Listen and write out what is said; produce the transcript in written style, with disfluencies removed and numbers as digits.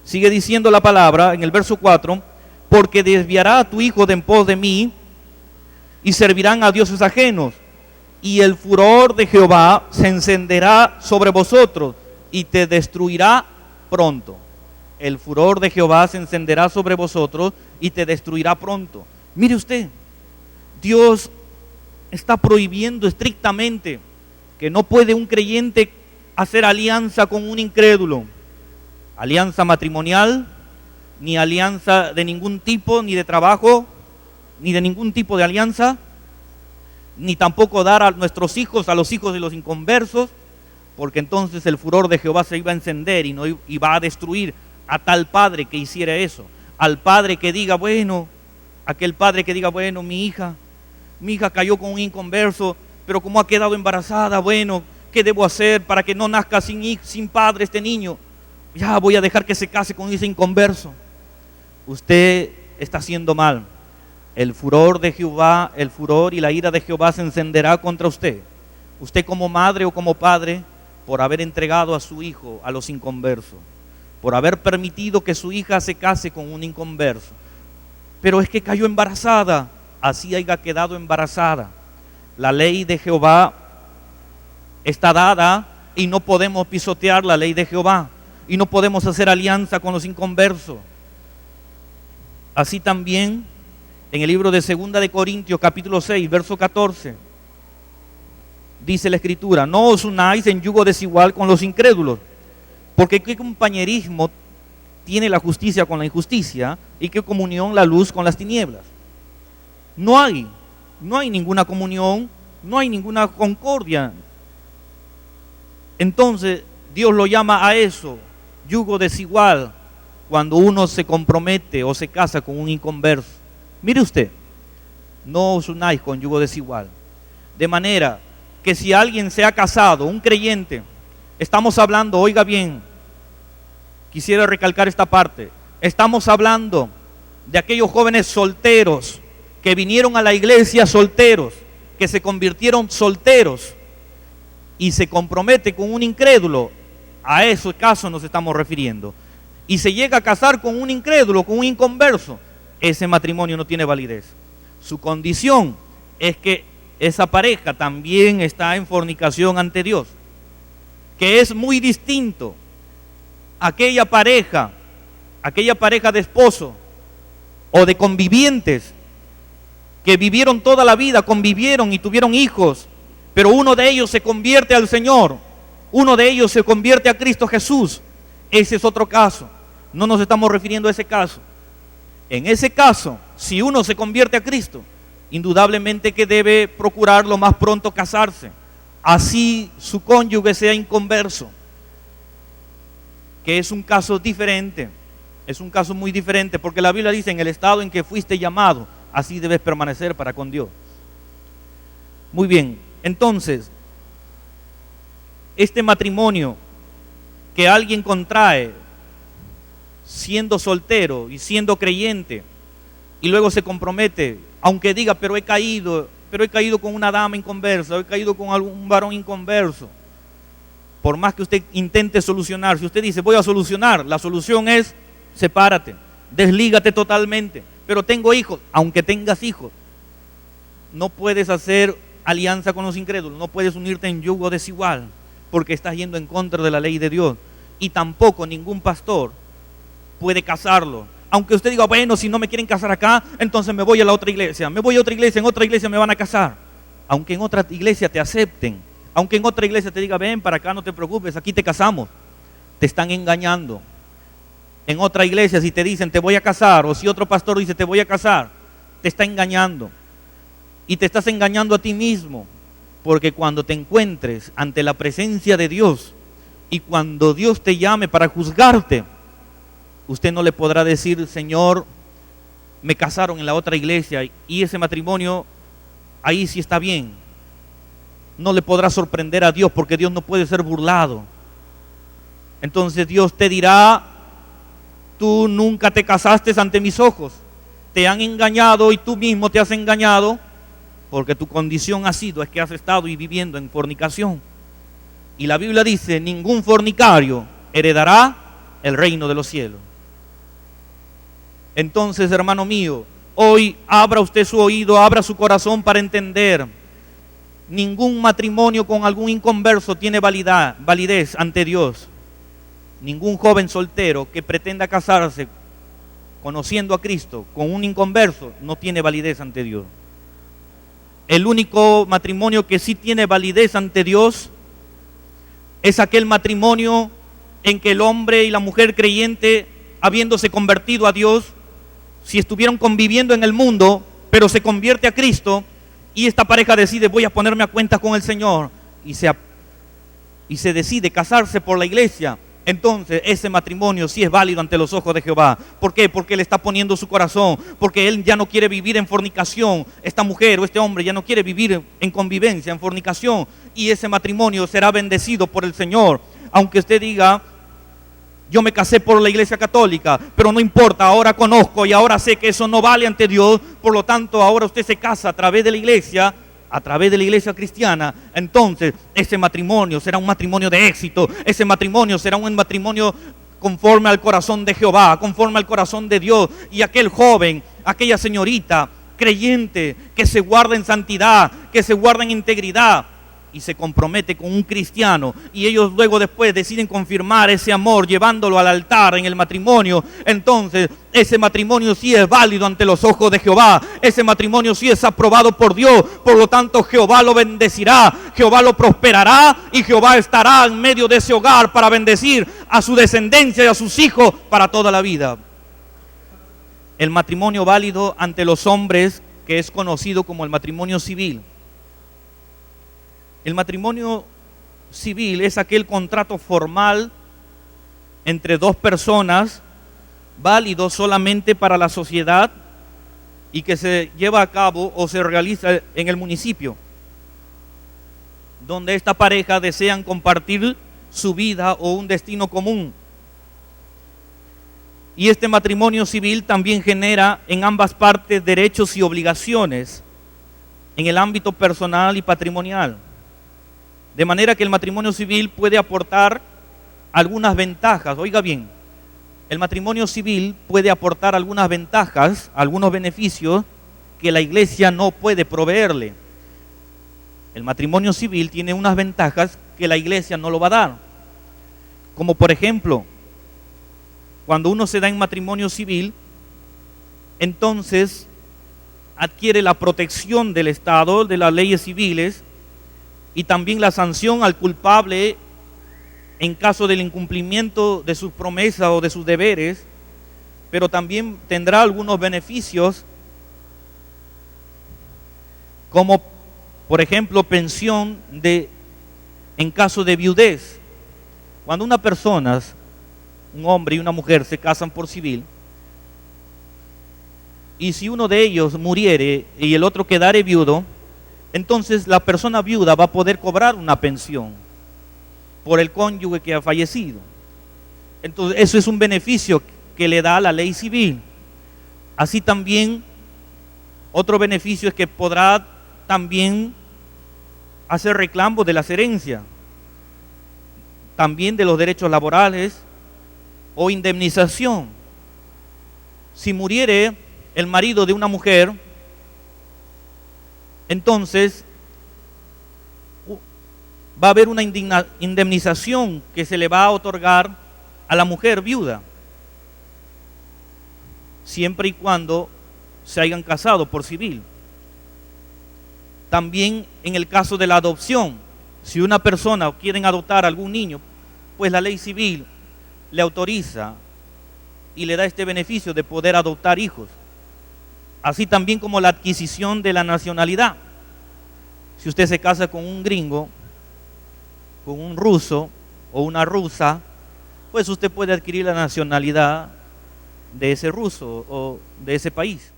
Sigue diciendo la palabra en el verso 4, porque desviará a tu hijo de en pos de mí y servirán a dioses ajenos. Y el furor de Jehová se encenderá sobre vosotros y te destruirá pronto. El furor de Jehová se encenderá sobre vosotros y te destruirá pronto. Mire usted, Dios está prohibiendo estrictamente que no puede un creyente hacer alianza con un incrédulo. Alianza matrimonial, ni alianza de ningún tipo, ni de trabajo, ni de ningún tipo de alianza, ni tampoco dar a nuestros hijos, a los hijos de los inconversos, porque entonces el furor de Jehová se iba a encender y va a destruir a tal padre que hiciera eso. Al padre que diga, bueno, aquel padre que diga, bueno, mi hija cayó con un inconverso, pero como ha quedado embarazada, bueno, ¿qué debo hacer para que no nazca sin padre este niño? Ya voy a dejar que se case con ese inconverso. Usted está haciendo mal. El furor de Jehová, el furor y la ira de Jehová se encenderá contra usted. Usted como madre o como padre, por haber entregado a su hijo a los inconversos, por haber permitido que su hija se case con un inconverso. Pero es que cayó embarazada, así haya quedado embarazada. La ley de Jehová está dada y no podemos pisotear la ley de Jehová y no podemos hacer alianza con los inconversos. Así también en el libro de 2 de Corintios capítulo 6 verso 14 dice la escritura: no os unáis en yugo desigual con los incrédulos, porque qué compañerismo tiene la justicia con la injusticia y qué comunión la luz con las tinieblas. No hay ninguna comunión, no hay ninguna concordia. Entonces Dios lo llama a eso yugo desigual cuando uno se compromete o se casa con un inconverso. Mire usted, no os unáis con yugo desigual. De manera que si alguien se ha casado, un creyente, estamos hablando, oiga bien, quisiera recalcar esta parte, estamos hablando de aquellos jóvenes solteros que vinieron a la iglesia solteros, que se convirtieron solteros y se compromete con un incrédulo. A ese caso nos estamos refiriendo. Y se llega a casar con un incrédulo, con un inconverso, ese matrimonio no tiene validez. Su condición es que esa pareja también está en fornicación ante Dios, que es muy distinto. Aquella pareja de esposo o de convivientes que vivieron toda la vida, convivieron y tuvieron hijos, pero uno de ellos se convierte al Señor, uno de ellos se convierte a Cristo Jesús. Ese es otro caso. No nos estamos refiriendo a ese caso. En ese caso, si uno se convierte a Cristo, indudablemente que debe procurar lo más pronto casarse, así su cónyuge sea inconverso, que es un caso diferente, es un caso muy diferente, porque la Biblia dice: en el estado en que fuiste llamado, así debes permanecer para con Dios. Muy bien, entonces, este matrimonio que alguien contrae siendo soltero y siendo creyente y luego se compromete, aunque diga, pero he caído con una dama inconversa, he caído con algún varón inconverso, por más que usted intente solucionar, si usted dice voy a solucionar, la solución es sepárate, deslígate totalmente. Pero tengo hijos, aunque tengas hijos, no puedes hacer alianza con los incrédulos, no puedes unirte en yugo desigual, porque estás yendo en contra de la ley de Dios. Y tampoco ningún pastor puede casarlo. Aunque usted diga, bueno, si no me quieren casar acá, entonces me voy a la otra iglesia. Me voy a otra iglesia, en otra iglesia me van a casar. Aunque en otra iglesia te acepten, aunque en otra iglesia te diga, ven para acá, no te preocupes, aquí te casamos. Te están engañando. En otra iglesia, si te dicen te voy a casar, o si otro pastor dice te voy a casar, te está engañando. Y te estás engañando a ti mismo, porque cuando te encuentres ante la presencia de Dios y cuando Dios te llame para juzgarte, usted no le podrá decir, Señor, me casaron en la otra iglesia y ese matrimonio ahí sí está bien. No le podrá sorprender a Dios, porque Dios no puede ser burlado. Entonces Dios te dirá, tú nunca te casaste ante mis ojos, te han engañado y tú mismo te has engañado, porque tu condición ha sido es que has estado y viviendo en fornicación. Y la Biblia dice, ningún fornicario heredará el reino de los cielos. Entonces, hermano mío, hoy abra usted su oído, abra su corazón para entender. Ningún matrimonio con algún inconverso tiene validez ante Dios. Ningún joven soltero que pretenda casarse conociendo a Cristo con un inconverso no tiene validez ante Dios. El único matrimonio que sí tiene validez ante Dios es aquel matrimonio en que el hombre y la mujer creyente, habiéndose convertido a Dios, si estuvieron conviviendo en el mundo, pero se convierte a Cristo, y esta pareja decide, voy a ponerme a cuentas con el Señor, y se decide casarse por la iglesia, entonces ese matrimonio sí es válido ante los ojos de Jehová. ¿Por qué? Porque él está poniendo su corazón, porque él ya no quiere vivir en fornicación, esta mujer o este hombre ya no quiere vivir en convivencia, en fornicación, y ese matrimonio será bendecido por el Señor. Aunque usted diga, yo me casé por la iglesia católica, pero no importa, ahora conozco y ahora sé que eso no vale ante Dios, por lo tanto ahora usted se casa a través de la iglesia cristiana, entonces ese matrimonio será un matrimonio de éxito, ese matrimonio será un matrimonio conforme al corazón de Jehová, conforme al corazón de Dios, y aquel joven, aquella señorita creyente que se guarda en santidad, que se guarda en integridad, y se compromete con un cristiano, y ellos luego después deciden confirmar ese amor llevándolo al altar en el matrimonio, entonces ese matrimonio sí es válido ante los ojos de Jehová, ese matrimonio sí es aprobado por Dios, por lo tanto Jehová lo bendecirá, Jehová lo prosperará, y Jehová estará en medio de ese hogar para bendecir a su descendencia y a sus hijos para toda la vida. El matrimonio válido ante los hombres, que es conocido como el matrimonio civil. El matrimonio civil es aquel contrato formal entre dos personas, válido solamente para la sociedad y que se lleva a cabo o se realiza en el municipio, donde esta pareja desean compartir su vida o un destino común. Y este matrimonio civil también genera en ambas partes derechos y obligaciones en el ámbito personal y patrimonial. De manera que el matrimonio civil puede aportar algunas ventajas. Oiga bien, el matrimonio civil puede aportar algunas ventajas, algunos beneficios que la iglesia no puede proveerle. El matrimonio civil tiene unas ventajas que la iglesia no lo va a dar. Como por ejemplo, cuando uno se da en matrimonio civil, entonces adquiere la protección del Estado, de las leyes civiles, y también la sanción al culpable en caso del incumplimiento de sus promesas o de sus deberes, pero también tendrá algunos beneficios, como por ejemplo pensión en caso de viudez. Cuando una persona, un hombre y una mujer, se casan por civil, y si uno de ellos muriere y el otro quedare viudo, entonces la persona viuda va a poder cobrar una pensión por el cónyuge que ha fallecido. Entonces eso es un beneficio que le da la ley civil. Así también otro beneficio es que podrá también hacer reclamo de las herencias, también de los derechos laborales o indemnización. Si muriere el marido de una mujer, entonces va a haber una indemnización que se le va a otorgar a la mujer viuda, siempre y cuando se hayan casado por civil. También en el caso de la adopción, si una persona quiere adoptar a algún niño, pues la ley civil le autoriza y le da este beneficio de poder adoptar hijos. Así también como la adquisición de la nacionalidad. Si usted se casa con un gringo, con un ruso o una rusa, pues usted puede adquirir la nacionalidad de ese ruso o de ese país.